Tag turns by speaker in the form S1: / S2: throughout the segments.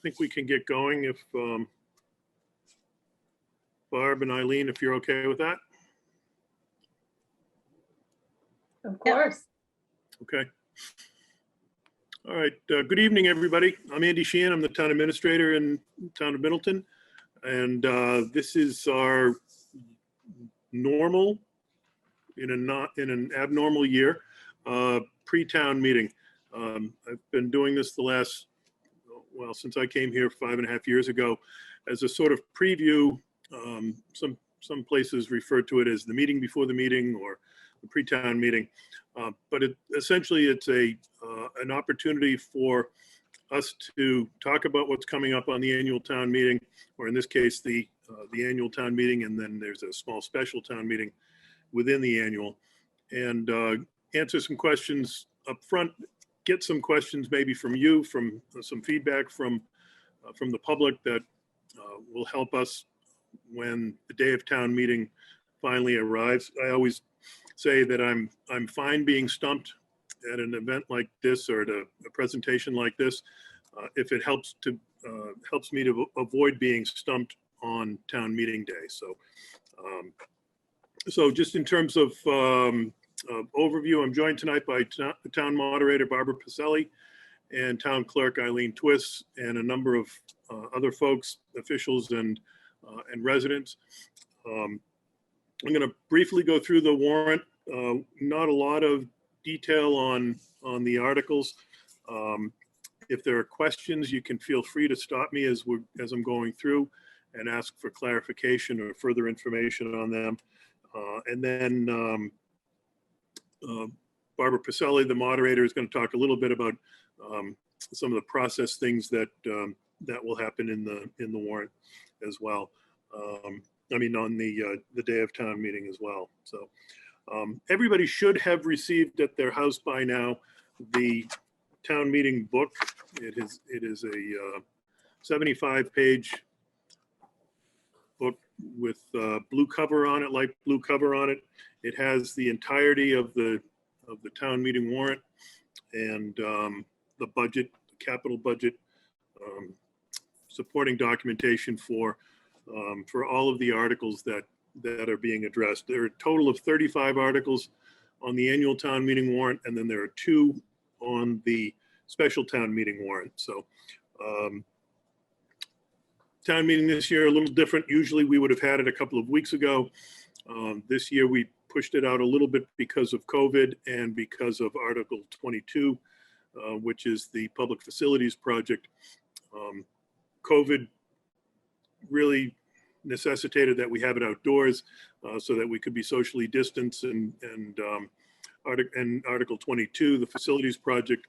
S1: think we can get going if Barb and Eileen, if you're okay with that.
S2: Of course.
S1: Okay. All right. Good evening, everybody. I'm Andy Sheehan. I'm the town administrator in the town of Middleton. And this is our normal, in an abnormal year, pre-town meeting. I've been doing this the last, well, since I came here 5.5 years ago, as a sort of preview. Some places refer to it as the meeting before the meeting or the pre-town meeting. But essentially it's an opportunity for us to talk about what's coming up on the annual town meeting, or in this case, the annual town meeting, and then there's a small special town meeting within the annual, and answer some questions up front, get some questions maybe from you, from some feedback from the public that will help us when the day of town meeting finally arrives. I always say that I'm fine being stumped at an event like this or at a presentation like this if it helps me to avoid being stumped on town meeting day. So just in terms of overview, I'm joined tonight by town moderator Barbara Pacelli and town clerk Eileen Twiss, and a number of other folks, officials and residents. I'm going to briefly go through the warrant. Not a lot of detail on the articles. If there are questions, you can feel free to stop me as I'm going through and ask for clarification or further information on them. And then Barbara Pacelli, the moderator, is going to talk a little bit about some of the process things that will happen in the warrant as well. I mean, on the day of town meeting as well. So everybody should have received at their house by now the town meeting book. It is a 75-page book with blue cover on it, light blue cover on it. It has the entirety of the town meeting warrant and the budget, the capital budget, supporting documentation for all of the articles that are being addressed. There are a total of 35 articles on the annual town meeting warrant, and then there are 2 on the special town meeting warrant. So town meeting this year a little different. Usually we would have had it a couple of weeks ago. This year we pushed it out a little bit because of COVID and because of Article 22, which is the public facilities project. COVID really necessitated that we have it outdoors so that we could be socially distanced, and Article 22, the facilities project,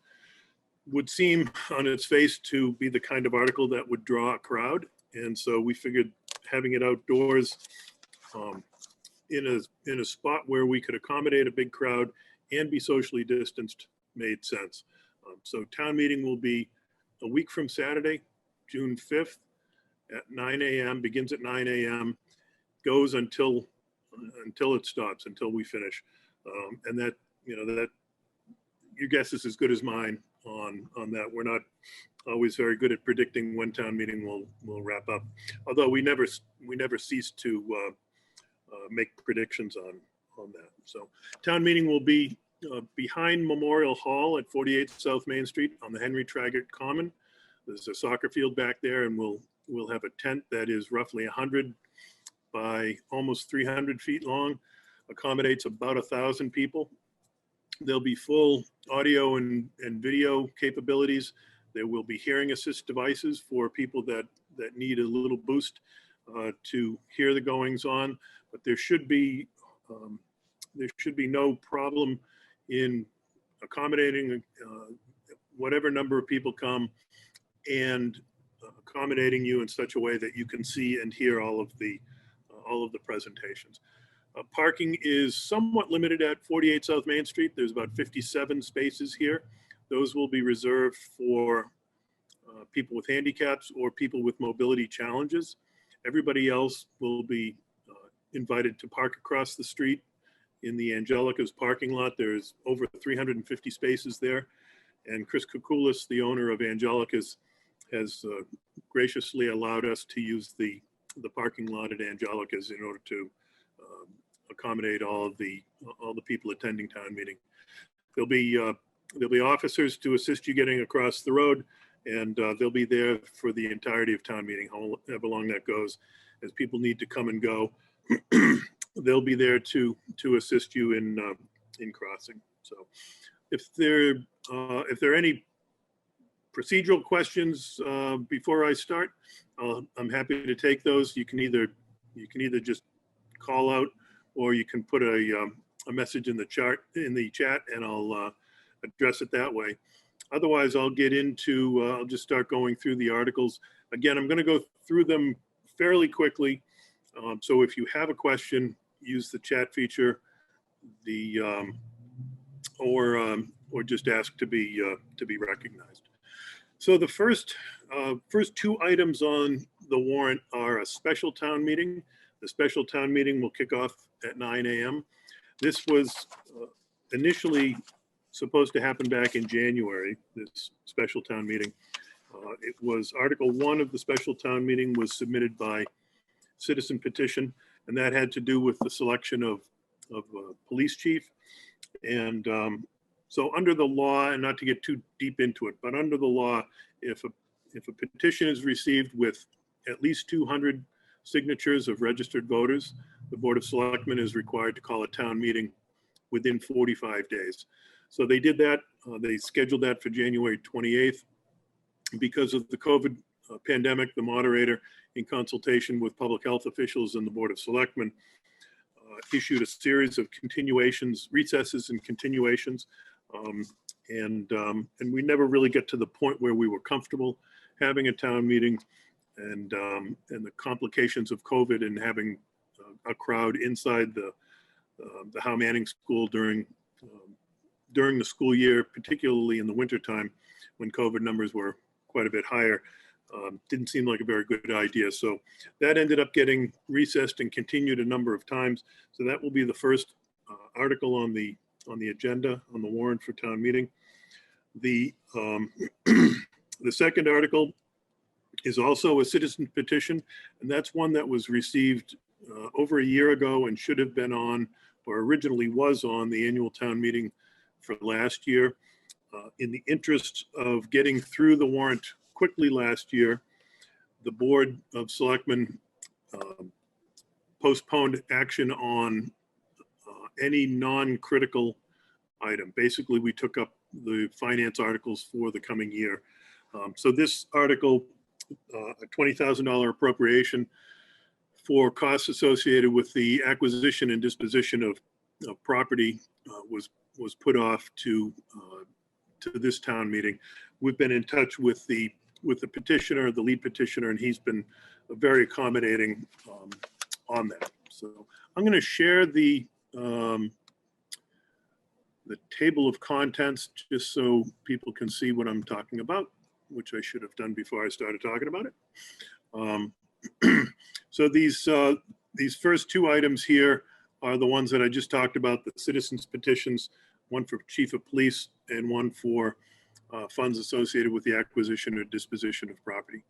S1: would seem on its face to be the kind of article that would draw a crowd. And so we figured having it outdoors in a spot where we could accommodate a big crowd and be socially distanced made sense. So town meeting will be a week from Saturday, June 5th at 9 a.m., begins at 9 a.m., goes until it stops, until we finish. And that, that your guess is as good as mine on that. We're not always very good at predicting when town meeting will wrap up, although we never cease to make predictions on that. So town meeting will be behind Memorial Hall at 48 South Main Street on the Henry Traggart Common. There's a soccer field back there, and we'll have a tent that is roughly 100 by almost 300 feet long, accommodates about 1,000 people. There'll be full audio and video capabilities. There will be hearing assist devices for people that need a little boost to hear the goings on, but there should be no problem in accommodating whatever number of people come and accommodating you in such a way that you can see and hear all of the presentations. Parking is somewhat limited at 48 South Main Street. There's about 57 spaces here. Those will be reserved for people with handicaps or people with mobility challenges. Everybody else will be invited to park across the street in the Angelica's parking lot. There's over 350 spaces there. And Chris Kukulis, the owner of Angelica's, has graciously allowed us to use the parking lot at Angelica's in order to accommodate all the people attending town meeting. There'll be officers to assist you getting across the road, and they'll be there for the entirety of town meeting, however long that goes. As people need to come and go, they'll be there to assist you in crossing. So if there are any procedural questions before I start, I'm happy to take those. You can either just call out, or you can put a message in the chat, and I'll address it that way. Otherwise, I'll get into, I'll just start going through the articles. Again, I'm going to go through them fairly quickly. So if you have a question, use the chat feature, or just ask to be recognized. So the first two items on the warrant are a special town meeting. The special town meeting will kick off at 9 a.m. This was initially supposed to happen back in January, this special town meeting. It was Article 1 of the special town meeting was submitted by citizen petition, and that had to do with the selection of police chief. And so under the law, and not to get too deep into it, but under the law, if a petition is received with at least 200 signatures of registered voters, the Board of Selectmen is required to call a town meeting within 45 days. So they did that. They scheduled that for January 28th. Because of the COVID pandemic, the moderator, in consultation with public health officials and the Board of Selectmen, issued a series of continuations, recesses and continuations. And we never really get to the point where we were comfortable having a town meeting, and the complications of COVID and having a crowd inside the Howe Manning School during the school year, particularly in the wintertime when COVID numbers were quite a bit higher, didn't seem like a very good idea. So that ended up getting recessed and continued a number of times. So that will be the first article on the agenda, on the warrant for town meeting. The second article is also a citizen petition, and that's one that was received over a year ago and should have been on, or originally was on, the annual town meeting for last year. In the interest of getting through the warrant quickly last year, the Board of Selectmen postponed action on any non-critical item. Basically, we took up the finance articles for the coming year. So this article, a $20,000 appropriation for costs associated with the acquisition and disposition of property, was put off to this town meeting. We've been in touch with the petitioner, the lead petitioner, and he's been very accommodating on that. So I'm going to share the table of contents just so people can see what I'm talking about, which I should have done before I started talking about it. So these first two items here are the ones that I just talked about, the citizens petitions, one for chief of police and one for funds associated with the acquisition or disposition of property.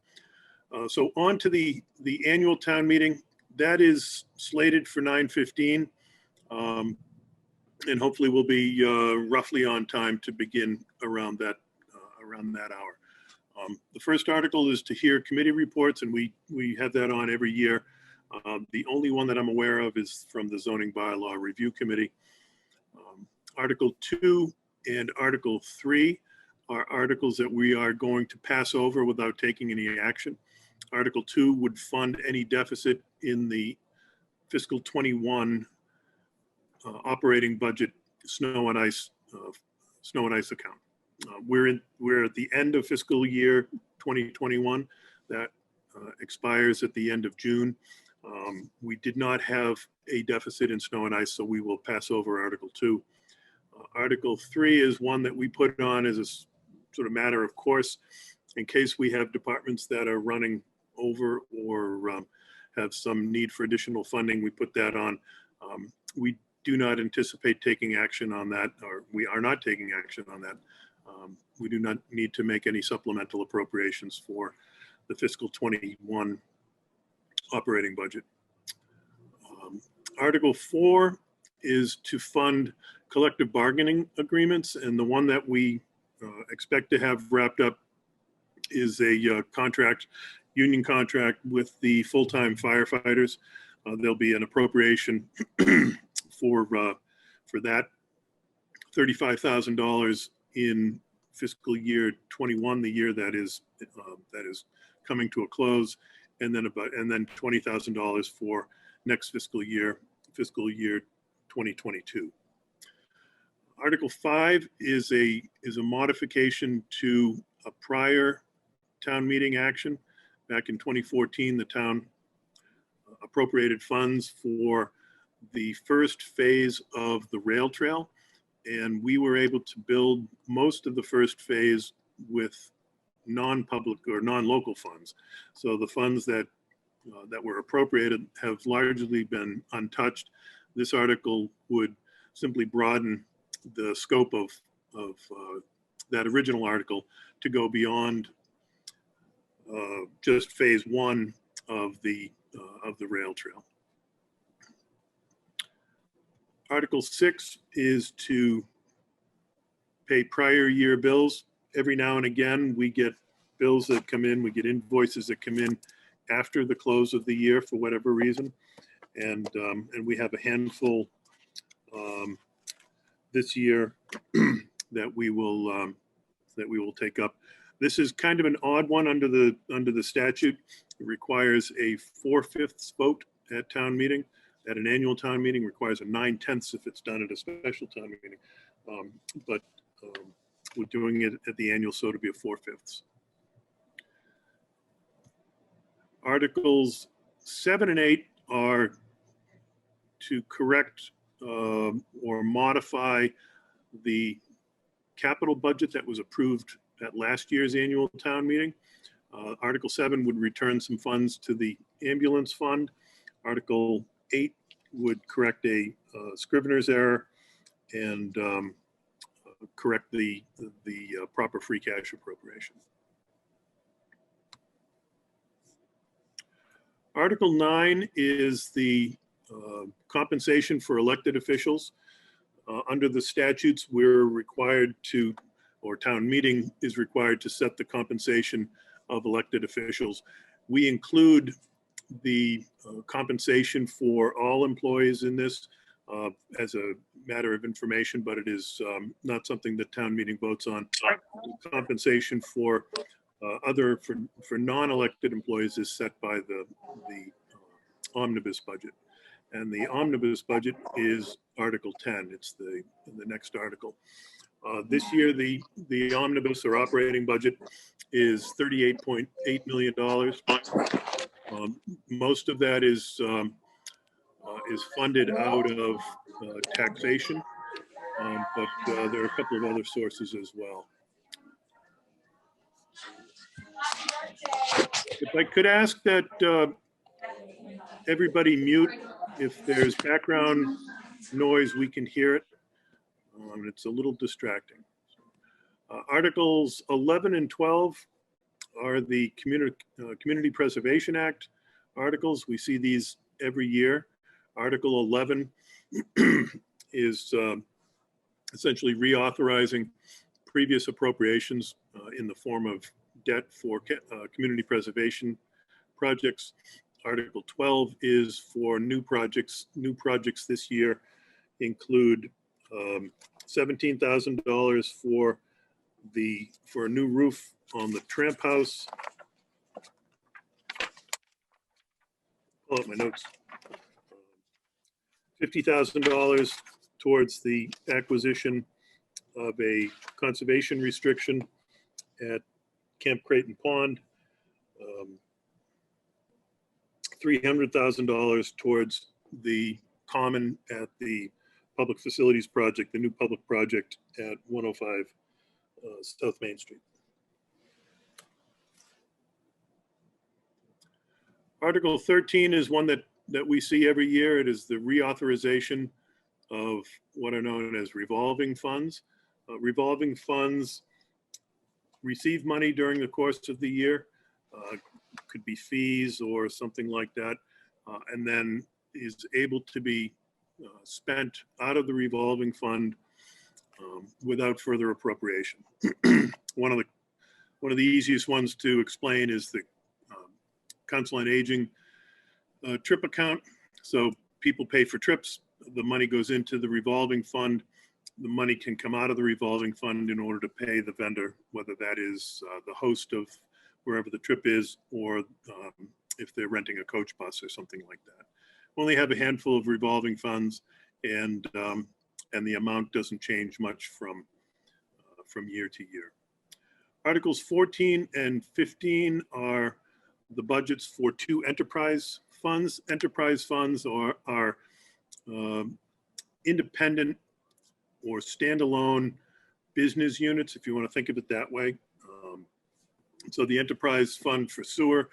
S1: So on to the annual town meeting. That is slated for 9:15, and hopefully we'll be roughly on time to begin around that hour. The first article is to hear committee reports, and we have that on every year. The only one that I'm aware of is from the zoning bylaw review committee. Article 2 and Article 3 are articles that we are going to pass over without taking any action. Article 2 would fund any deficit in the fiscal 21 operating budget snow and ice account. We're at the end of fiscal year 2021. That expires at the end of June. We did not have a deficit in snow and ice, so we will pass over Article 2. Article 3 is one that we put on as a sort of matter of course in case we have departments that are running over or have some need for additional funding. We put that on. We do not anticipate taking action on that, or we are not taking action on that. We do not need to make any supplemental appropriations for the fiscal 21 operating budget. Article 4 is to fund collective bargaining agreements, and the one that we expect to have wrapped up is a union contract with the full-time firefighters. There'll be an appropriation for that, $35,000 in fiscal year 21, the year that is coming to a close, and then $20,000 for next fiscal year 2022. Article 5 is a modification to a prior town meeting action. Back in 2014, the town appropriated funds for the first phase of the rail trail, and we were able to build most of the first phase with non-public or non-local funds. So the funds that were appropriated have largely been untouched. This article would simply broaden the scope of that original article to go beyond just phase 1 of the rail trail. Article 6 is to pay prior year bills. Every now and again, we get bills that come in, we get invoices that come in after the close of the year for whatever reason. And we have a handful this year that we will take up. This is kind of an odd one under the statute. It requires a 4/5 vote at town meeting. At an annual town meeting, requires a 9/10 if it's done at a special town meeting. But we're doing it at the annual, so it'll be a 4/5. Articles 7 and 8 are to correct or modify the capital budget that was approved at last year's annual town meeting. Article 7 would return some funds to the ambulance fund. Article 8 would correct a scrivener's error and correct the proper free cash appropriation. Article 9 is the compensation for elected officials. Under the statutes, we're required to, or town meeting is required to set the compensation of elected officials. We include the compensation for all employees in this as a matter of information, but it is not something that town meeting votes on. Compensation for for non-elected employees is set by the omnibus budget. And the omnibus budget is Article 10. It's the next article. This year, the omnibus or operating budget is $38.8 million. Most of that is funded out of taxation, but there are a couple of other sources as well. If I could ask that everybody mute. If there's background noise, we can hear it. It's a little distracting. Articles 11 and 12 are the Community Preservation Act articles. We see these every year. Article 11 is essentially reauthorizing previous appropriations in the form of debt for community preservation projects. Article 12 is for new projects. New projects this year include $17,000 for a new roof on the Tramp House. Pull up my notes. $50,000 towards the acquisition of a conservation restriction at Camp Creighton Pond. $300,000 towards the common at the public facilities project, the new public project at 105 South Main Street. Article 13 is one that we see every year. It is the reauthorization of what are known as revolving funds. Revolving funds receive money during the course of the year. could be fees or something like that, and then is able to be spent out of the revolving fund without further appropriation. One of the easiest ones to explain is the Council on Aging trip account. So people pay for trips. The money goes into the revolving fund. The money can come out of the revolving fund in order to pay the vendor, whether that is the host of wherever the trip is, or if they're renting a coach bus or something like that. We only have a handful of revolving funds, and the amount doesn't change much from year to year. Articles 14 and 15 are the budgets for two enterprise funds. Enterprise funds are independent or standalone business units, if you want to think of it that way. So the enterprise fund for sewer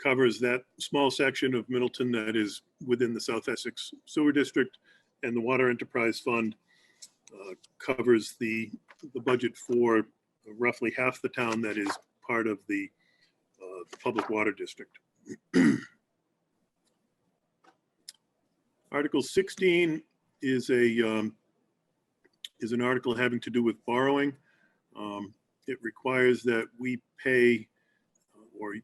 S1: covers that small section of Middleton that is within the South Essex Sewer District, and the water enterprise fund covers the budget for roughly half the town that is part of the public water district. Article 16 is an article having to do with borrowing. It requires that we pay or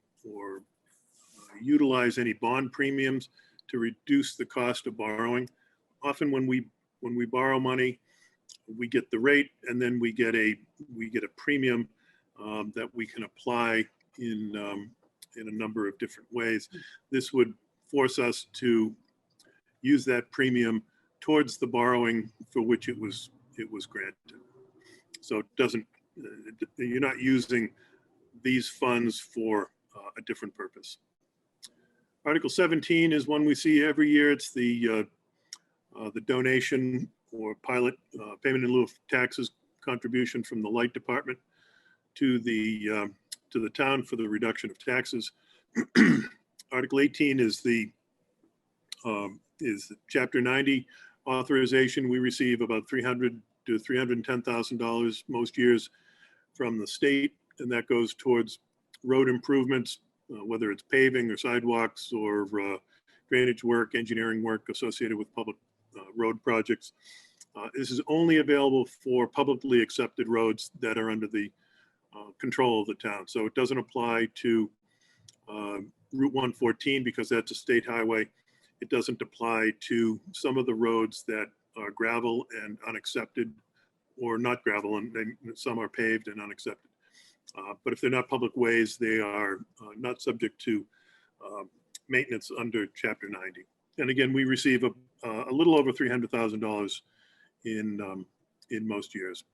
S1: utilize any bond premiums to reduce the cost of borrowing. Often when we borrow money, we get the rate, and then we get a premium that we can apply in a number of different ways. This would force us to use that premium towards the borrowing for which it was granted. So it doesn't, you're not using these funds for a different purpose. Article 17 is one we see every year. It's the donation or pilot payment in lieu of taxes contribution from the light department to the town for the reduction of taxes. Article 18 is the Chapter 90 authorization. We receive about $300,000 to $310,000 most years from the state, and that goes towards road improvements, whether it's paving or sidewalks or drainage work, engineering work associated with public road projects. This is only available for publicly accepted roads that are under the control of the town. So it doesn't apply to Route 114 because that's a state highway. It doesn't apply to some of the roads that are gravel and unaccepted, or not gravel, and some are paved and unaccepted. But if they're not public ways, they are not subject to maintenance under Chapter 90. And again, we receive a little over $300,000 in most years.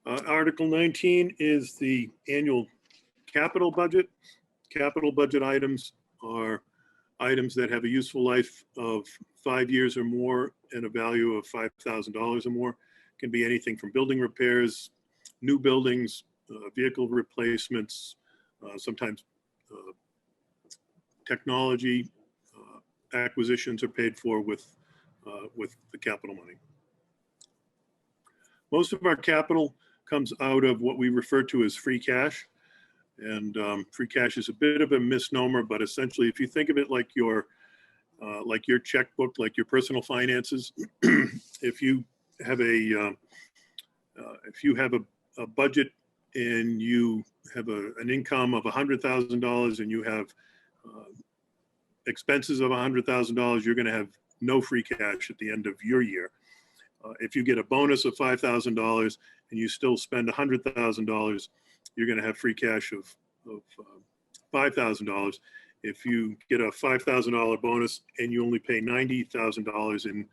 S1: Article 19 is the annual capital budget. Capital budget items are items that have a useful life of 5 years or more and a value of $5,000 or more. It can be anything from building repairs, new buildings, vehicle replacements, sometimes technology acquisitions are paid for with the capital money. Most of our capital comes out of what we refer to as free cash. And free cash is a bit of a misnomer, but essentially, if you think of it like your checkbook, like your personal finances, if you have a budget and you have an income of $100,000 and you have expenses of $100,000, you're going to have no free cash at the end of your year. If you get a bonus of $5,000 and you still spend $100,000, you're going to have free cash of $5,000. If you get a $5,000 bonus and you only pay $90,000 in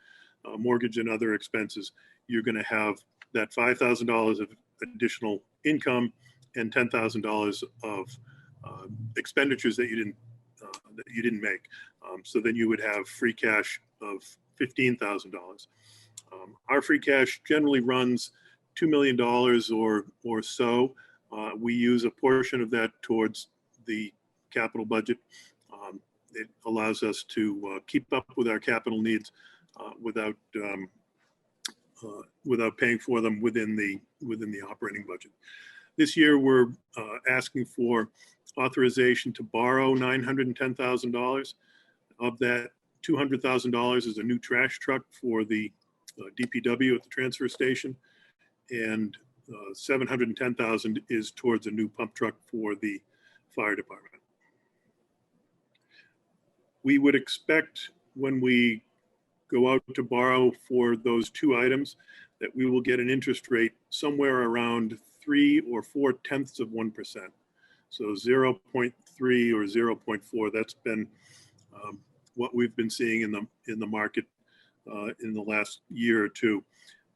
S1: mortgage and other expenses, you're going to have that $5,000 of additional income and $10,000 of expenditures that you didn't make. So then you would have free cash of $15,000. Our free cash generally runs $2 million or so. We use a portion of that towards the capital budget. It allows us to keep up with our capital needs without paying for them within the operating budget. This year, we're asking for authorization to borrow $910,000. Of that, $200,000 is a new trash truck for the DPW at the transfer station, and $710,000 is towards a new pump truck for the fire department. We would expect when we go out to borrow for those two items that we will get an interest rate somewhere around 3 or 0.4%. So 0.3 or 0.4. That's been what we've been seeing in the market in the last year or two.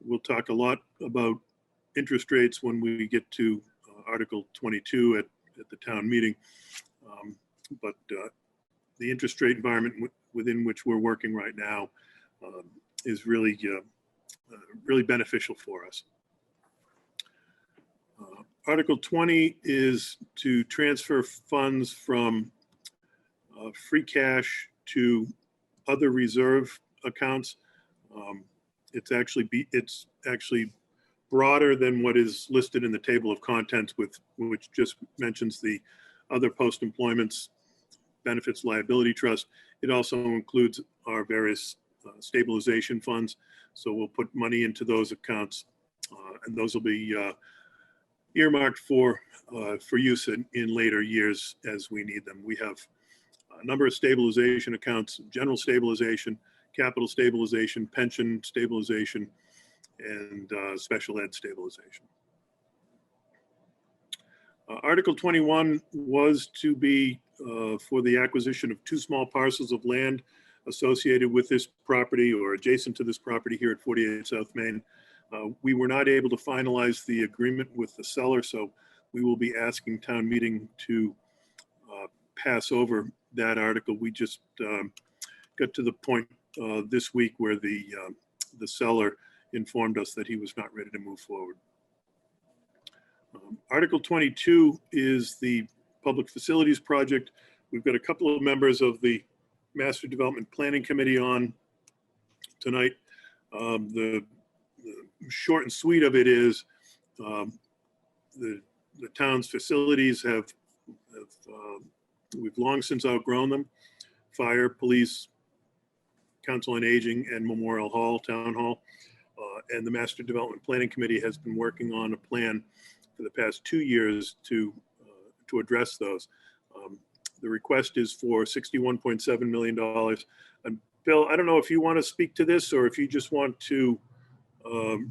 S1: We'll talk a lot about interest rates when we get to Article 22 at the town meeting. But the interest rate environment within which we're working right now is really, really beneficial for us. Article 20 is to transfer funds from free cash to other reserve accounts. It's actually broader than what is listed in the table of contents, which just mentions the other post-employment benefits liability trust. It also includes our various stabilization funds. So we'll put money into those accounts, and those will be earmarked for use in later years as we need them. We have a number of stabilization accounts: general stabilization, capital stabilization, pension stabilization, and special ed stabilization. Article 21 was to be for the acquisition of 2 small parcels of land associated with this property or adjacent to this property here at 48 South Main. We were not able to finalize the agreement with the seller, so we will be asking town meeting to pass over that article. We just got to the point this week where the seller informed us that he was not ready to move forward. Article 22 is the public facilities project. We've got a couple of members of the Master Development Planning Committee on tonight. The short and sweet of it is the town's facilities we've long since outgrown them. Fire, police, Council on Aging, and Memorial Hall, Town Hall. And the Master Development Planning Committee has been working on a plan for the past 2 years to address those. The request is for $61.7 million. And Bill, I don't know if you want to speak to this or if you just want to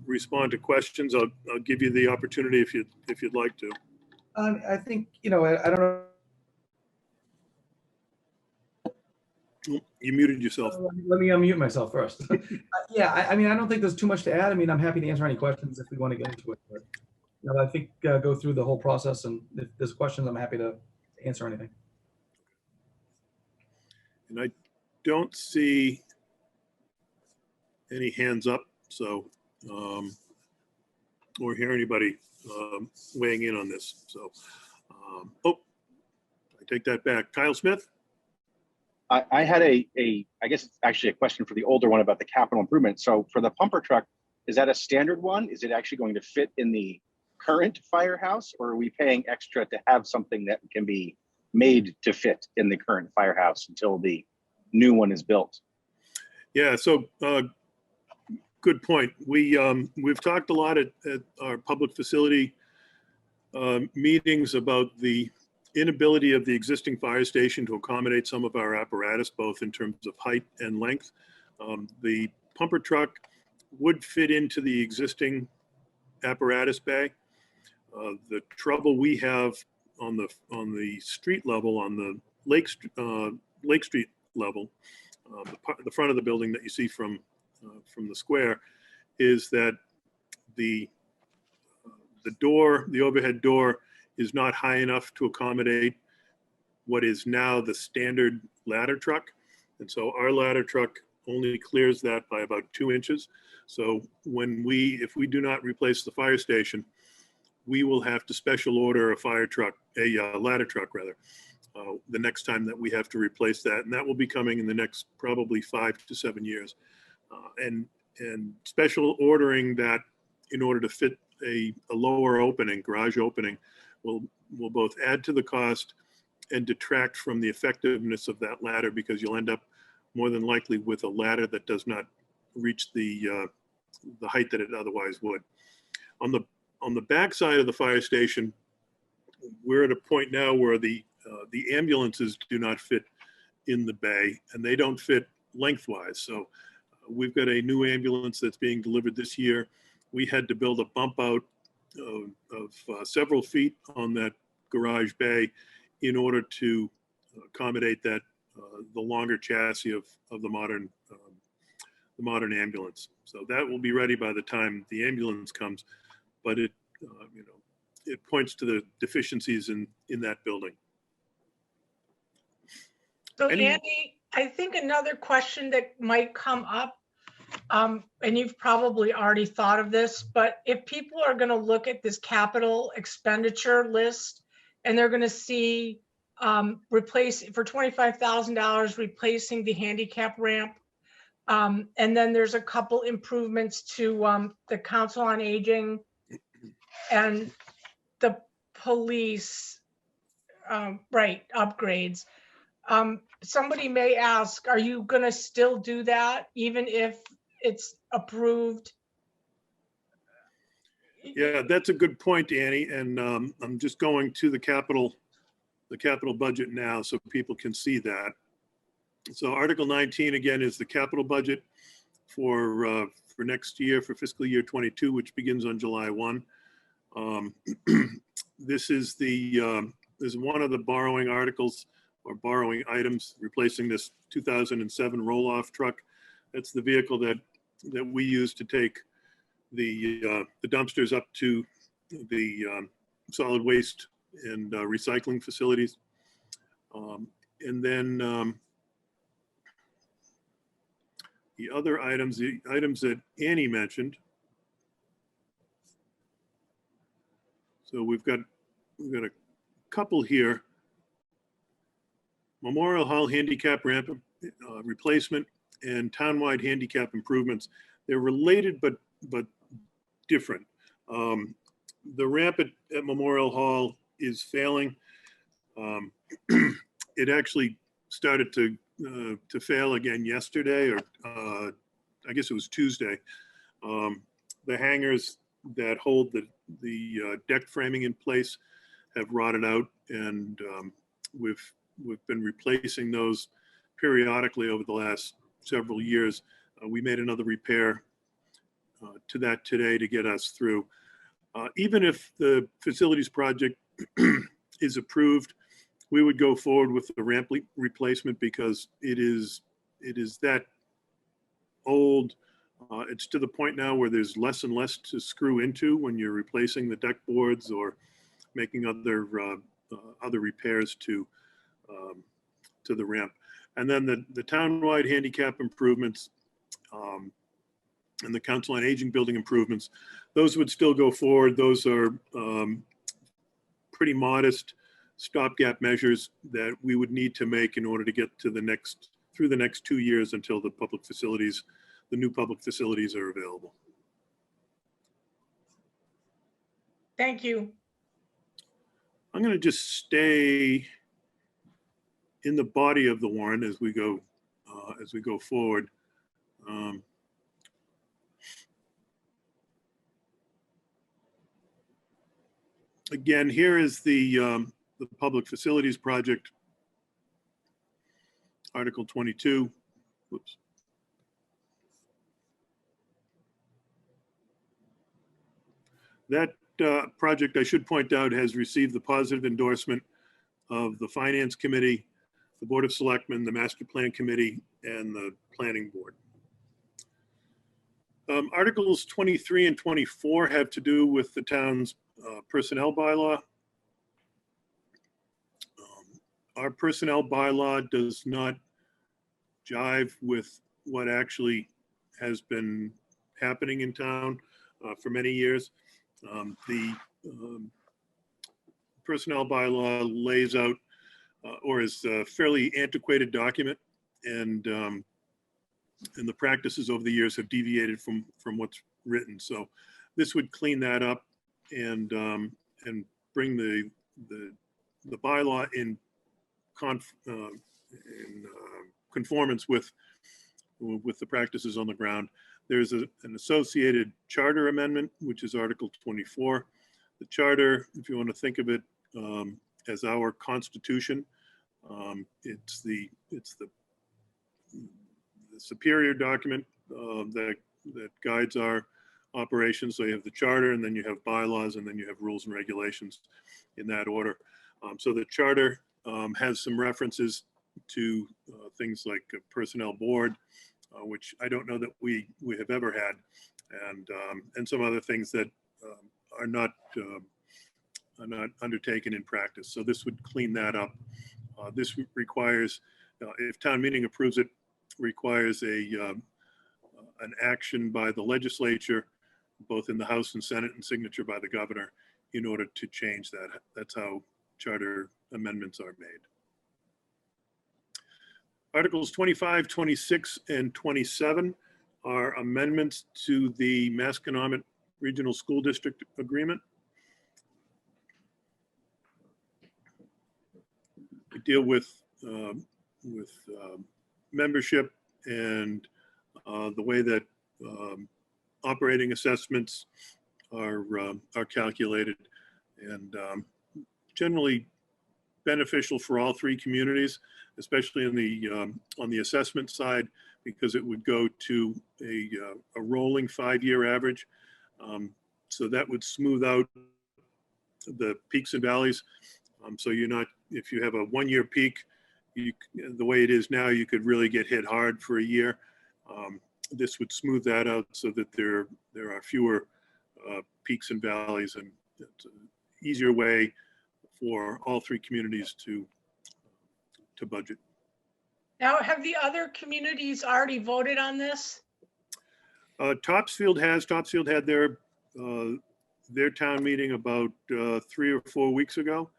S1: respond to questions. I'll give you the opportunity if you'd like to.
S3: I think, I don't know.
S1: You muted yourself.
S3: Let me unmute myself first. Yeah, I mean, I don't think there's too much to add. I mean, I'm happy to answer any questions if we want to get into it. But, I think go through the whole process, and if there's questions, I'm happy to answer anything.
S1: And I don't see any hands up, so or hear anybody weighing in on this. So, I take that back. Kyle Smith.
S4: I had I guess it's actually a question for the older one about the capital improvement. So for the pumper truck, is that a standard one? Is it actually going to fit in the current firehouse, or are we paying extra to have something that can be made to fit in the current firehouse until the new one is built?
S1: Yeah, so good point. We've talked a lot at our public facility meetings about the inability of the existing fire station to accommodate some of our apparatus, both in terms of height and length. The pumper truck would fit into the existing apparatus bay. The trouble we have on the street level, on the Lake Street level, the front of the building that you see from the square, is that the overhead door is not high enough to accommodate what is now the standard ladder truck. And so our ladder truck only clears that by about 2 inches. So if we do not replace the fire station, we will have to special order a ladder truck rather, the next time that we have to replace that. And that will be coming in the next probably 5 to 7 years. And special ordering that in order to fit a lower opening, garage opening, will both add to the cost and detract from the effectiveness of that ladder, because you'll end up more than likely with a ladder that does not reach the height that it otherwise would. On the back side of the fire station, we're at a point now where the ambulances do not fit in the bay, and they don't fit lengthwise. So we've got a new ambulance that's being delivered this year. We had to build a bump out of several feet on that garage bay in order to accommodate that the longer chassis of the modern ambulance. So that will be ready by the time the ambulance comes, but it it points to the deficiencies in that building.
S5: So
S1: Any-
S5: Andy, I think another question that might come up, and you've probably already thought of this, but if people are going to look at this capital expenditure list and they're going to see replace for $25,000 replacing the handicap ramp, and then there's a couple improvements to the Council on Aging and the police, right, upgrades. Somebody may ask, are you going to still do that even if it's approved?
S1: Yeah, that's a good point, Annie. And I'm just going to the capital budget now so people can see that. So Article 19 again is the capital budget for next year, for fiscal year 22, which begins on July 1. This is one of the borrowing articles or borrowing items, replacing this 2007 roll-off truck. That's the vehicle that we use to take the dumpsters up to the solid waste and recycling facilities. And then the other items, the items that Annie mentioned. So we've got a couple here. Memorial Hall handicap ramp replacement and townwide handicap improvements. They're related but different. The ramp at Memorial Hall is failing. It actually started to fail again yesterday, or I guess it was Tuesday. The hangers that hold the deck framing in place have rotted out, and we've been replacing those periodically over the last several years. We made another repair to that today to get us through. Even if the facilities project is approved, we would go forward with the ramp replacement because it is that old. It's to the point now where there's less and less to screw into when you're replacing the deck boards or making other repairs to the ramp. And then the townwide handicap improvements and the Council on Aging building improvements, those would still go forward. Those are pretty modest stopgap measures that we would need to make in order to get to through the next 2 years until the new public facilities are available.
S5: Thank you.
S1: I'm going to just stay in the body of the warrant as we go forward. Again, here is the public facilities project, Article 22. Whoops. That project, I should point out, has received the positive endorsement of the Finance Committee, the Board of Selectmen, the Master Plan Committee, and the Planning Board. Articles 23 and 24 have to do with the town's personnel bylaw. Our personnel bylaw does not jive with what actually has been happening in town for many years. The personnel bylaw lays out or is a fairly antiquated document, and the practices over the years have deviated from what's written. So this would clean that up and bring the bylaw in conformance with the practices on the ground. There's an associated charter amendment, which is Article 24. The charter, if you want to think of it as our constitution, it's the superior document that guides our operations. So you have the charter, and then you have bylaws, and then you have rules and regulations in that order. So the charter has some references to things like a personnel board, which I don't know that we have ever had, and some other things that are not undertaken in practice. So this would clean that up. This requires, if town meeting approves it, requires an action by the legislature, both in the House and Senate, and signature by the governor in order to change that. That's how charter amendments are made. Articles 25, 26, and 27 are amendments to the Masconomet Regional School District Agreement. We deal with membership and the way that operating assessments are calculated, and generally beneficial for all three communities, especially on the assessment side, because it would go to a rolling 5-year average. So that would smooth out the peaks and valleys. So you're not, if you have a 1-year peak, the way it is now, you could really get hit hard for a year. This would smooth that out so that there are fewer peaks and valleys, and it's an easier way for all three communities to budget.
S5: Now, have the other communities already voted on this?
S1: Topsfield had their town meeting about 3 or 4 weeks ago.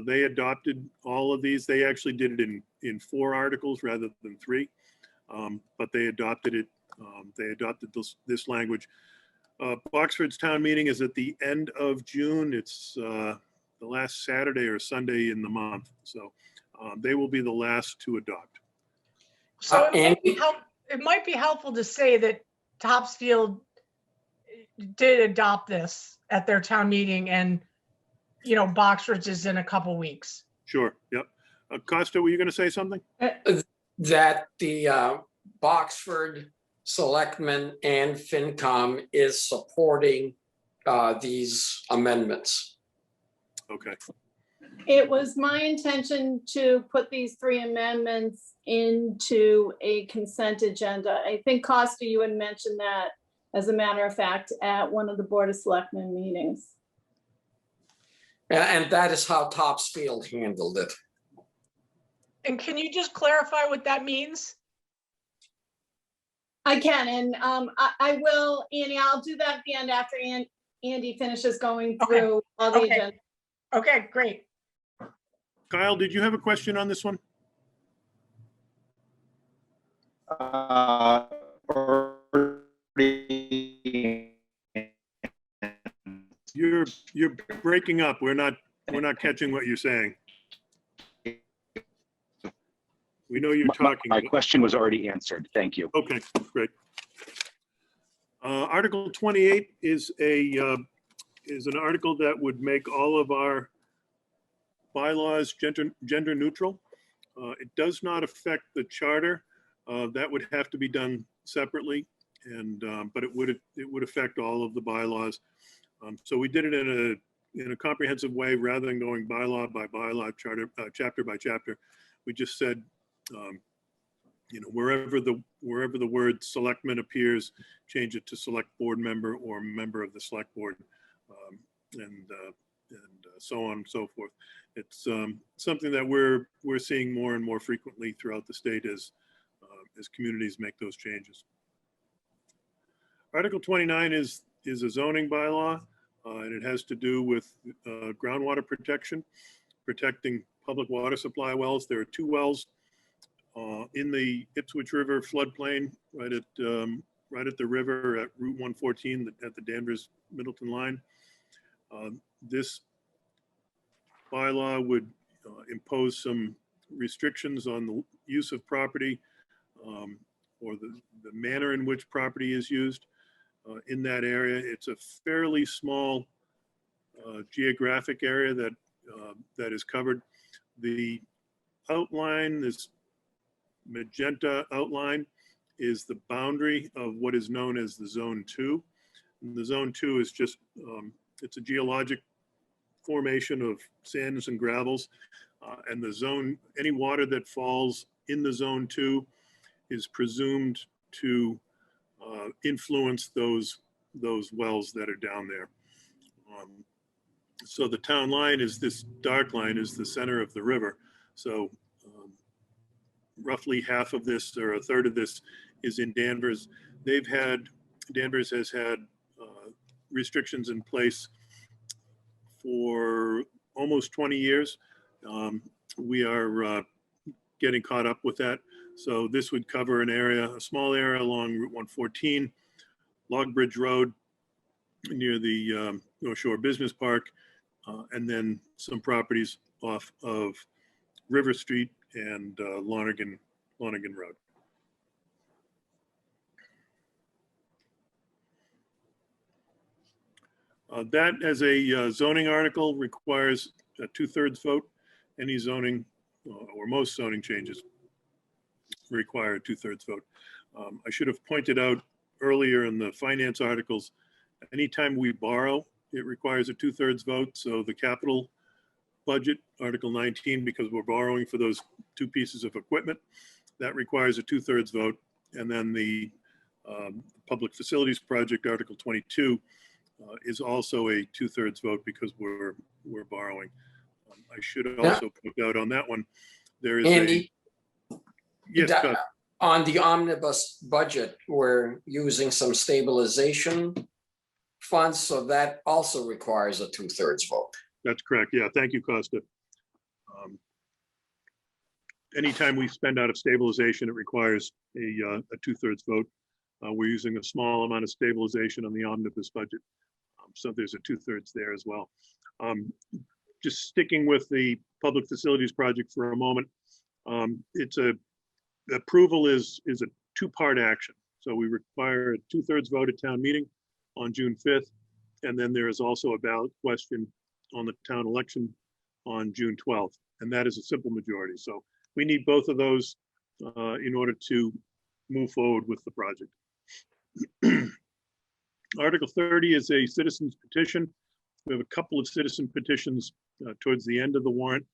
S1: They adopted all of these. They actually did it in 4 articles rather than 3, but they adopted it. They adopted this language. Boxford's town meeting is at the end of June. It's the last Saturday or Sunday in the month. So they will be the last to adopt.
S5: So it might be helpful to say that Topsfield did adopt this at their town meeting, and Boxford's is in a couple weeks.
S1: Sure. Yep. Costa, were you going to say something?
S6: That the Boxford Selectmen and FinCom is supporting these amendments.
S1: Okay.
S2: It was my intention to put these 3 amendments into a consent agenda. I think, Costa, you had mentioned that, as a matter of fact, at one of the Board of Selectmen meetings.
S6: And that is how Topsfield handled it.
S5: And can you just clarify what that means?
S2: I can, and I will, Annie, I'll do that at the end after Andy finishes going through all the
S5: Okay.
S2: agenda.
S5: Okay, great.
S1: Kyle, did you have a question on this one? You're breaking up. We're not catching what you're saying. We know you're talking.
S4: My question was already answered. Thank you.
S1: Okay, great. Article 28 is an article that would make all of our bylaws gender neutral. It does not affect the charter. That would have to be done separately, and but it would affect all of the bylaws. So we did it in a comprehensive way rather than going bylaw by bylaw, chapter by chapter. We just said, wherever the word selectman appears, change it to select board member or member of the select board, and so on and so forth. It's something that we're seeing more and more frequently throughout the state as communities make those changes. Article 29 is a zoning bylaw, and it has to do with groundwater protection, protecting public water supply wells. There are 2 wells in the Ipswich River floodplain, right at the river at Route 114 at the Danvers Middleton line. This bylaw would impose some restrictions on the use of property or the manner in which property is used in that area. It's a fairly small geographic area that is covered. The outline, this magenta outline, is the boundary of what is known as the Zone 2. And the Zone 2 is just, it's a geologic formation of sands and gravels. And the zone, any water that falls in the Zone 2 is presumed to influence those wells that are down there. So the town line is this dark line, is the center of the river. So roughly half of this, or a third of this, is in Danvers. Danvers has had restrictions in place for almost 20 years. We are getting caught up with that. So this would cover an area, a small area along Route 114, Log Bridge Road near the North Shore Business Park, and then some properties off of River Street and Lonergan Road. That as a zoning article requires a 2/3 vote. Any zoning or most zoning changes require a 2/3 vote. I should have pointed out earlier in the finance articles, anytime we borrow, it requires a 2/3 vote. So the capital budget, Article 19, because we're borrowing for those two pieces of equipment, that requires a 2/3 vote. And then the public facilities project, Article 22, is also a 2/3 vote because we're borrowing. I should also point out on that one, there is
S6: Andy,
S1: yes,
S6: that- on the omnibus budget, we're using some stabilization funds, so that also requires a 2/3 vote.
S1: that's correct. Yeah, thank you, Costa. Anytime we spend out of stabilization, it requires a 2/3 vote. We're using a small amount of stabilization on the omnibus budget. So there's a 2/3 there as well. Just sticking with the public facilities project for a moment. Approval is a two-part action. So we require a 2/3 vote at town meeting on June 5th. And then there is also a ballot question on the town election on June 12th. And that is a simple majority. So we need both of those in order to move forward with the project. Article 30 is a citizen's petition. We have a couple of citizen petitions towards the end of the warrant.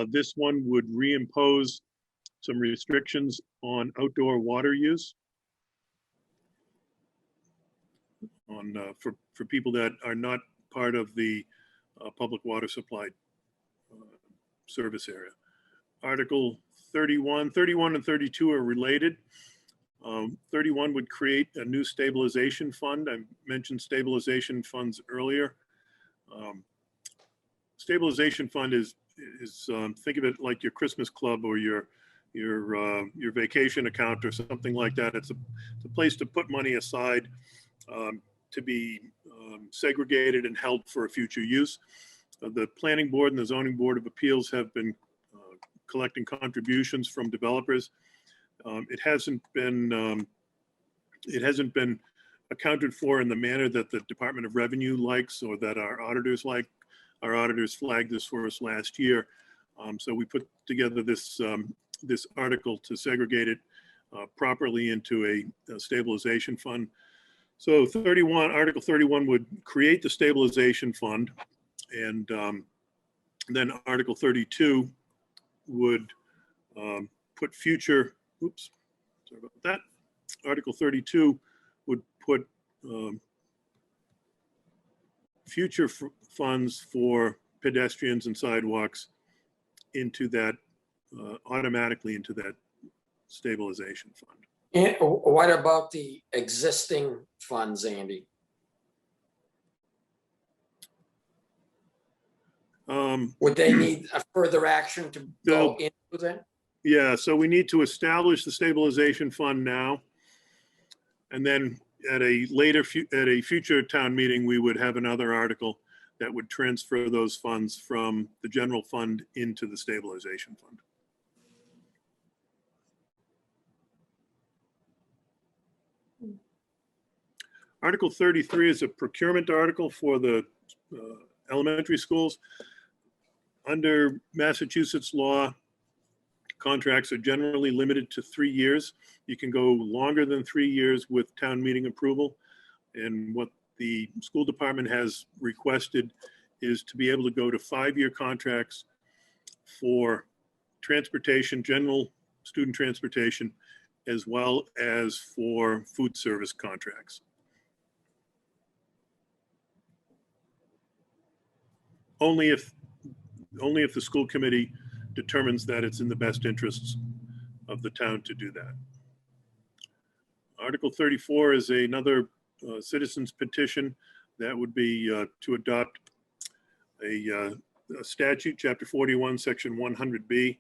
S1: This one would reimpose some restrictions on outdoor water use for people that are not part of the public water supply service area. Article 31 and 32 are related. 31 would create a new stabilization fund. I mentioned stabilization funds earlier. Stabilization fund is think of it like your Christmas club or your vacation account or something like that. It's a place to put money aside to be segregated and held for a future use. The Planning Board and the Zoning Board of Appeals have been collecting contributions from developers. It hasn't been accounted for in the manner that the Department of Revenue likes or that our auditors like. Our auditors flagged this for us last year. So we put together this article to segregate it properly into a stabilization fund. So Article 31 would create the stabilization fund, and then Article 32 would put future, oops, sorry about that. Article 32 would put future funds for pedestrians and sidewalks into that, automatically into that stabilization fund.
S6: And what about the existing funds, Andy? Would they need a further action to go into that?
S1: Yeah, so we need to establish the stabilization fund now. And then at a future town meeting, we would have another article that would transfer those funds from the general fund into the stabilization fund. Article 33 is a procurement article for the elementary schools. Under Massachusetts law, contracts are generally limited to 3 years. You can go longer than 3 years with town meeting approval. And what the school department has requested is to be able to go to 5-year contracts for transportation, general student transportation, as well as for food service contracts. Only if the school committee determines that it's in the best interests of the town to do that. Article 34 is another citizens petition that would be to adopt a statute, Chapter 41, Section 100B.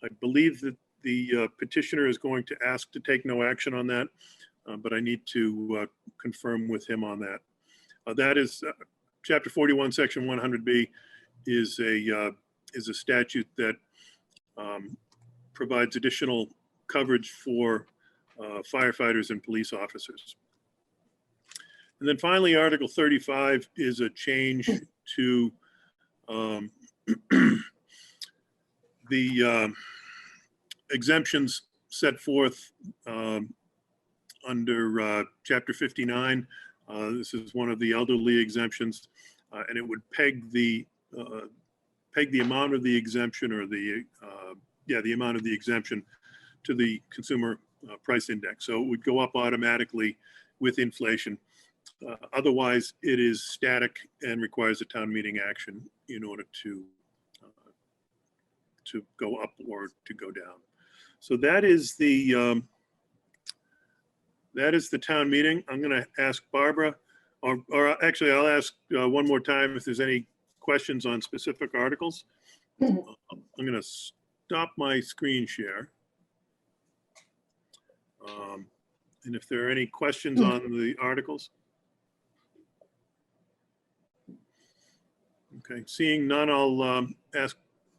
S1: I believe that the petitioner is going to ask to take no action on that, but I need to confirm with him on that. That is Chapter 41, Section 100B is a statute that provides additional coverage for firefighters and police officers. And then finally, Article 35 is a change to the exemptions set forth under Chapter 59. This is one of the elderly exemptions, and it would peg the amount of the exemption, or the amount of the exemption to the consumer price index. So it would go up automatically with inflation. Otherwise, it is static and requires a town meeting action in order to go up or to go down. So that is the town meeting. I'm going to ask Barbara, or actually, I'll ask one more time if there's any questions on specific articles. I'm going to stop my screen share. And if there are any questions on the articles. Okay, seeing none, I'll ask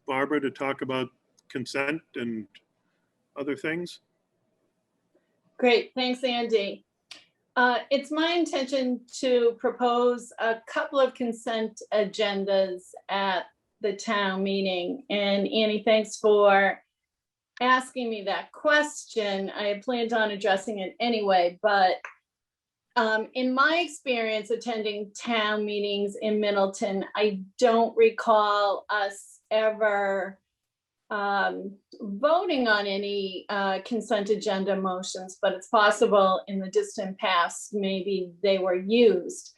S1: Barbara to talk about consent and other things.
S2: Great, thanks, Andy. It's my intention to propose a couple of consent agendas at the town meeting. And Annie, thanks for asking me that question. I had planned on addressing it anyway, but in my experience attending town meetings in Middleton, I don't recall us ever voting on any consent agenda motions, but it's possible in the distant past, maybe they were used.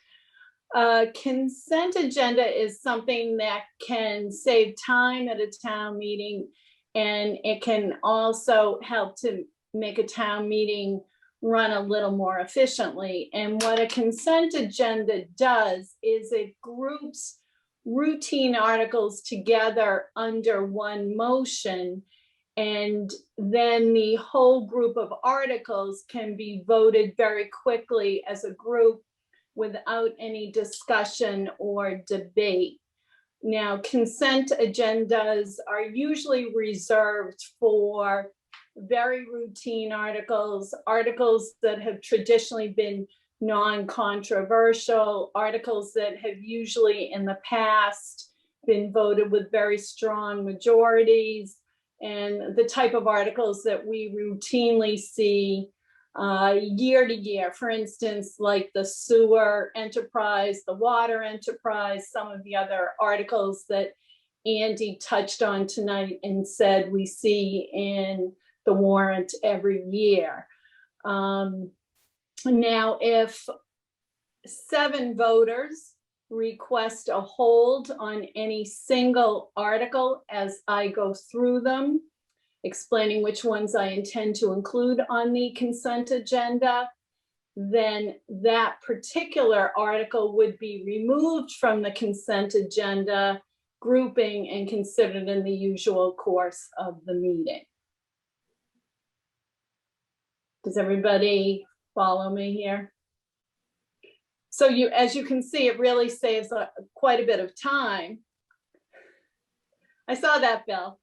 S2: Consent agenda is something that can save time at a town meeting, and it can also help to make a town meeting run a little more efficiently. And what a consent agenda does is it groups routine articles together under one motion, and then the whole group of articles can be voted very quickly as a group without any discussion or debate. Now, consent agendas are usually reserved for very routine articles, articles that have traditionally been non-controversial, articles that have usually in the past been voted with very strong majorities, and the type of articles that we routinely see year to year. For instance, like the sewer enterprise, the water enterprise, some of the other articles that Andy touched on tonight and said we see in the warrant every year. Now, if 7 voters request a hold on any single article as I go through them, explaining which ones I intend to include on the consent agenda, then that particular article would be removed from the consent agenda grouping and considered in the usual course of the meeting. Does everybody follow me here? So as you can see, it really saves quite a bit of time. I saw that, Bill.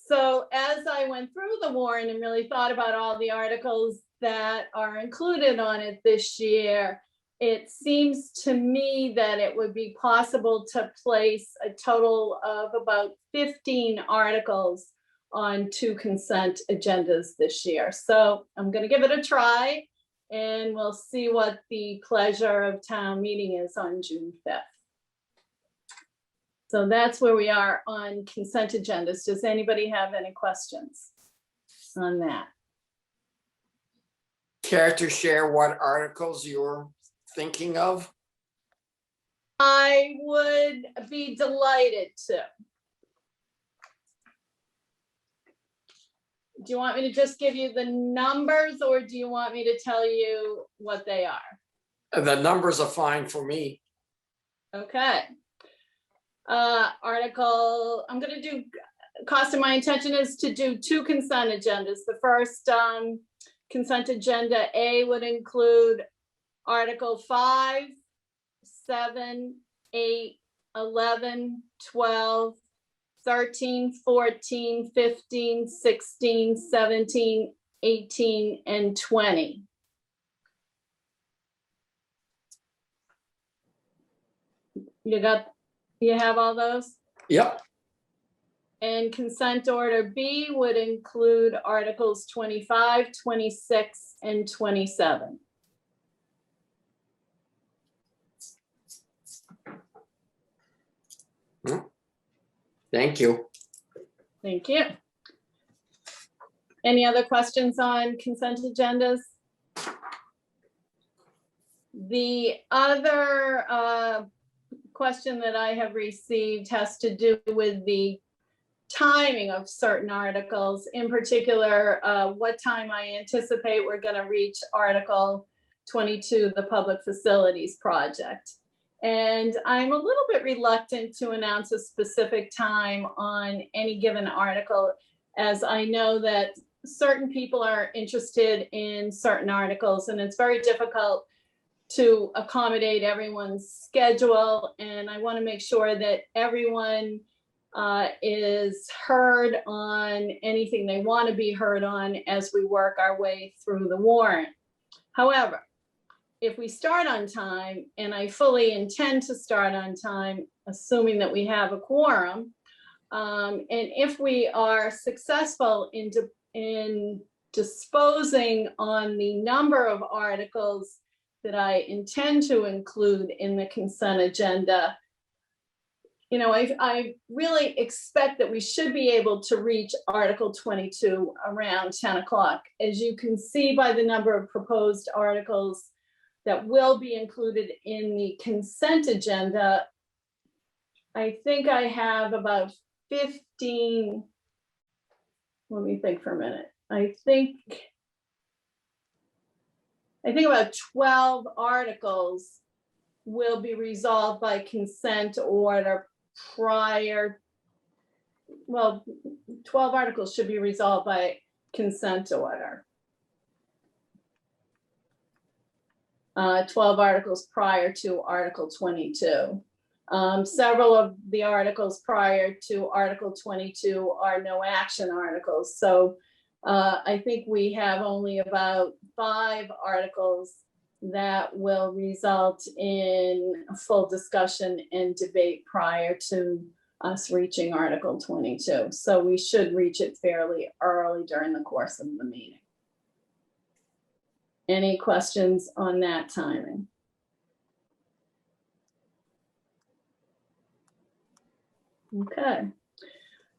S2: So as I went through the warrant and really thought about all the articles that are included on it this year, it seems to me that it would be possible to place a total of about 15 articles on 2 consent agendas this year. So I'm going to give it a try, and we'll see what the pleasure of town meeting is on June 5th. So that's where we are on consent agendas. Does anybody have any questions on that?
S6: Care to share what articles you're thinking of?
S2: I would be delighted to. Do you want me to just give you the numbers, or do you want me to tell you what they are?
S6: The numbers are fine for me.
S2: Okay. Article, I'm going to do, my intention is to do 2 consent agendas. The first consent agenda A would include Article 5, 7, 8, 11, 12, 13, 14, 15, 16, 17, 18, and 20. You have all those?
S6: Yep.
S2: And consent order B would include Articles 25, 26, and 27.
S6: Thank you.
S2: Thank you. Any other questions on consent agendas? The other question that I have received has to do with the timing of certain articles, in particular, what time I anticipate we're going to reach Article 22, the Public Facilities Project. And I'm a little bit reluctant to announce a specific time on any given article, as I know that certain people are interested in certain articles, and it's very difficult to accommodate everyone's schedule. And I want to make sure that everyone is heard on anything they want to be heard on as we work our way through the warrant. However, if we start on time, and I fully intend to start on time, assuming that we have a quorum, and if we are successful in disposing on the number of articles that I intend to include in the consent agenda, you know, I really expect that we should be able to reach Article 22 around 10 o'clock. As you can see by the number of proposed articles that will be included in the consent agenda, I think I have about 15, let me think for a minute. I think about 12 articles will be resolved by consent order prior, well, 12 articles should be resolved by consent order. 12 articles prior to Article 22. Several of the articles prior to Article 22 are no action articles. So I think we have only about 5 articles that will result in a full discussion and debate prior to us reaching Article 22. So we should reach it fairly early during the course of the meeting. Any questions on that timing? Okay.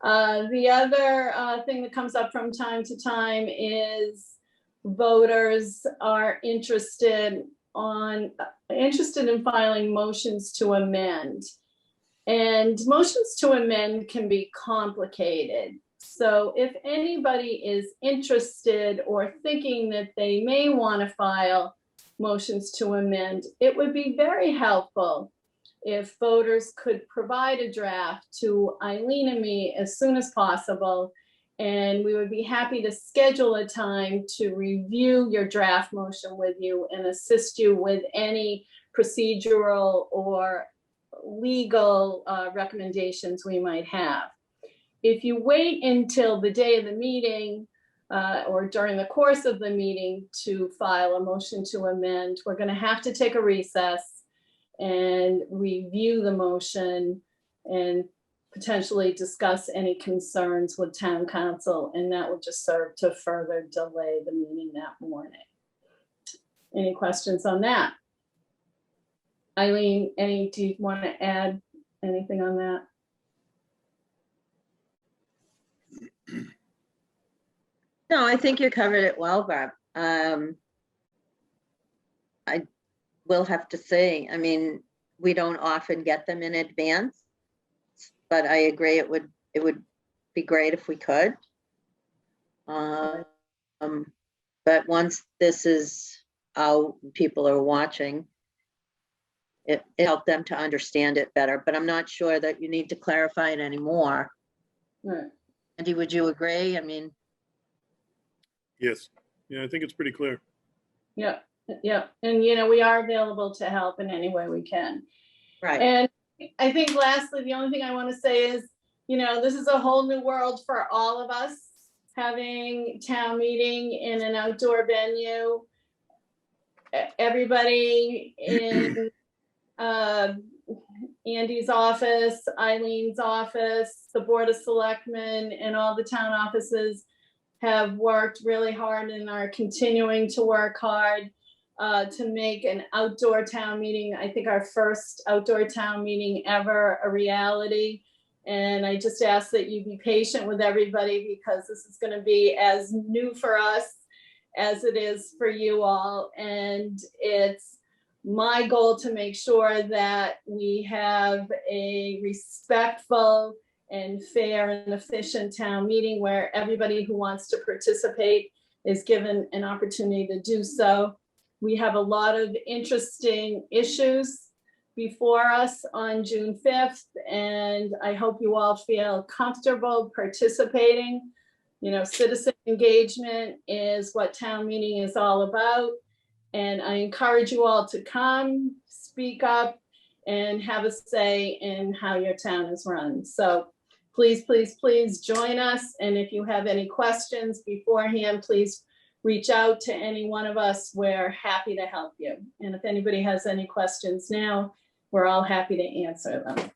S2: The other thing that comes up from time to time is voters are interested in filing motions to amend. And motions to amend can be complicated. So if anybody is interested or thinking that they may want to file motions to amend, it would be very helpful if voters could provide a draft to Eileen and me as soon as possible. And we would be happy to schedule a time to review your draft motion with you and assist you with any procedural or legal recommendations we might have. If you wait until the day of the meeting or during the course of the meeting to file a motion to amend, we're going to have to take a recess and review the motion and potentially discuss any concerns with town council, and that would just serve to further delay the meeting that morning. Any questions on that? Eileen, do you want to add anything on that?
S7: No, I think you covered it well, Barb. I will have to say, I mean, we don't often get them in advance, but I agree it would be great if we could. But once this is out, people are watching, it helped them to understand it better. But I'm not sure that you need to clarify it anymore.
S2: Right.
S7: Andy, would you agree? I mean,
S1: Yes. Yeah, I think it's pretty clear.
S2: Yeah, yeah. And, you know, we are available to help in any way we can.
S7: right.
S2: And I think lastly, the only thing I want to say is, you know, this is a whole new world for all of us, having town meeting in an outdoor venue. Everybody in Andy's office, Eileen's office, the Board of Selectmen, and all the town offices have worked really hard and are continuing to work hard to make an outdoor town meeting, I think our first outdoor town meeting ever, a reality. And I just ask that you be patient with everybody, because this is going to be as new for us as it is for you all. And it's my goal to make sure that we have a respectful and fair and efficient town meeting where everybody who wants to participate is given an opportunity to do so. We have a lot of interesting issues before us on June 5th, and I hope you all feel comfortable participating. You know, citizen engagement is what town meeting is all about, and I encourage you all to come, speak up, and have a say in how your town is run. So please, please, please join us. And if you have any questions beforehand, please reach out to any one of us. We're happy to help you. And if anybody has any questions now, we're all happy to answer them.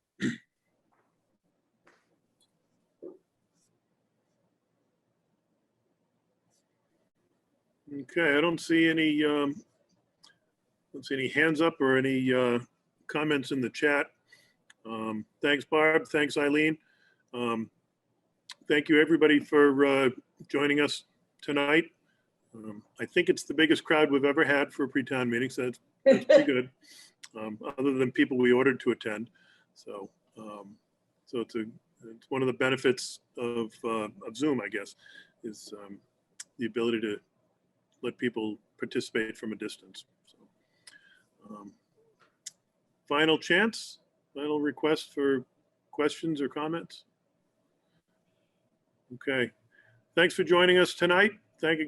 S1: Okay, I don't see any hands up or any comments in the chat. Thanks, Barb. Thanks, Eileen. Thank you, everybody, for joining us tonight. I think it's the biggest crowd we've ever had for a pre-town meeting, so that's pretty good. Other than people we ordered to attend. So, it's one of the benefits of Zoom, I guess, is the ability to let people participate from a distance. So, final chance, final request for questions or comments. Okay, thanks for joining us tonight. Thank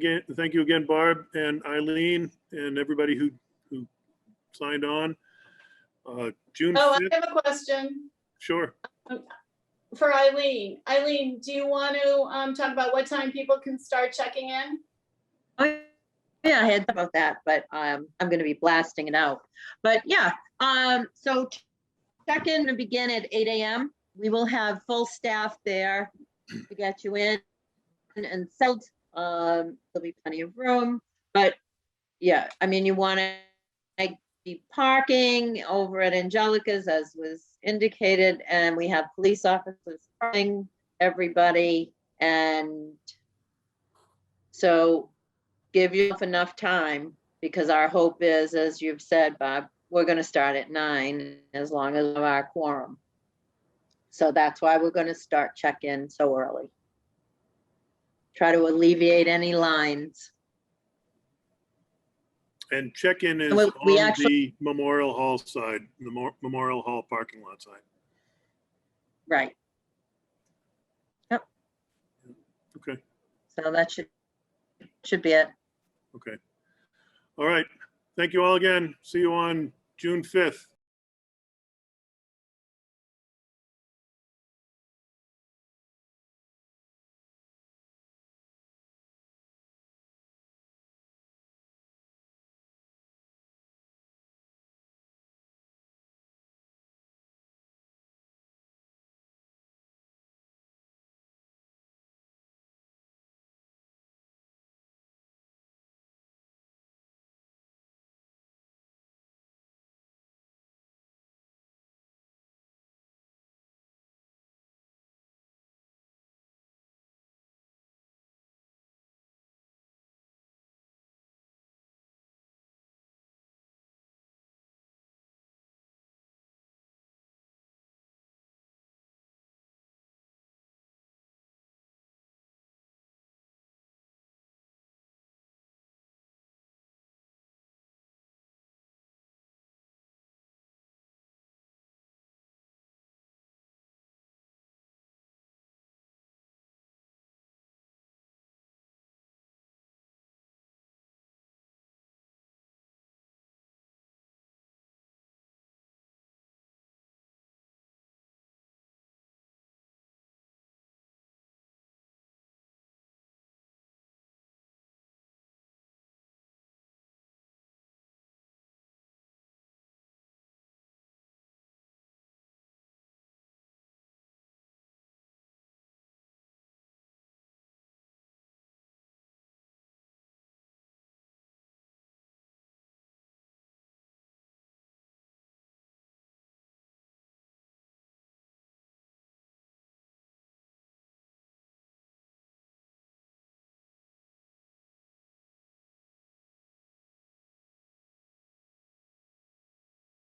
S1: you again, Barb and Eileen and everybody who signed on. June 5th.
S2: Oh, I have a question.
S1: Sure.
S2: For Eileen. Eileen, do you want to talk about what time people can start checking in?
S7: Oh, yeah, I had thought about that, but I'm going to be blasting it out. But yeah, so check-in to begin at 8 a.m. We will have full staff there to get you in and settled. There'll be plenty of room, but yeah, I mean, you want to be parking over at Angelica's as was indicated, and we have police officers parking everybody, and so give yourself enough time, because our hope is, as you've said, Bob, we're going to start at 9 as long as we have our quorum. So that's why we're going to start check-in so early. Try to alleviate any lines.
S1: And check-in is
S7: We
S1: on
S7: actually-
S1: the Memorial Hall side, the Memorial Hall parking lot side.
S7: Right. Yep.
S1: Okay.
S7: So that should be it.
S1: Okay. All right. Thank you all again. See you on June 5th.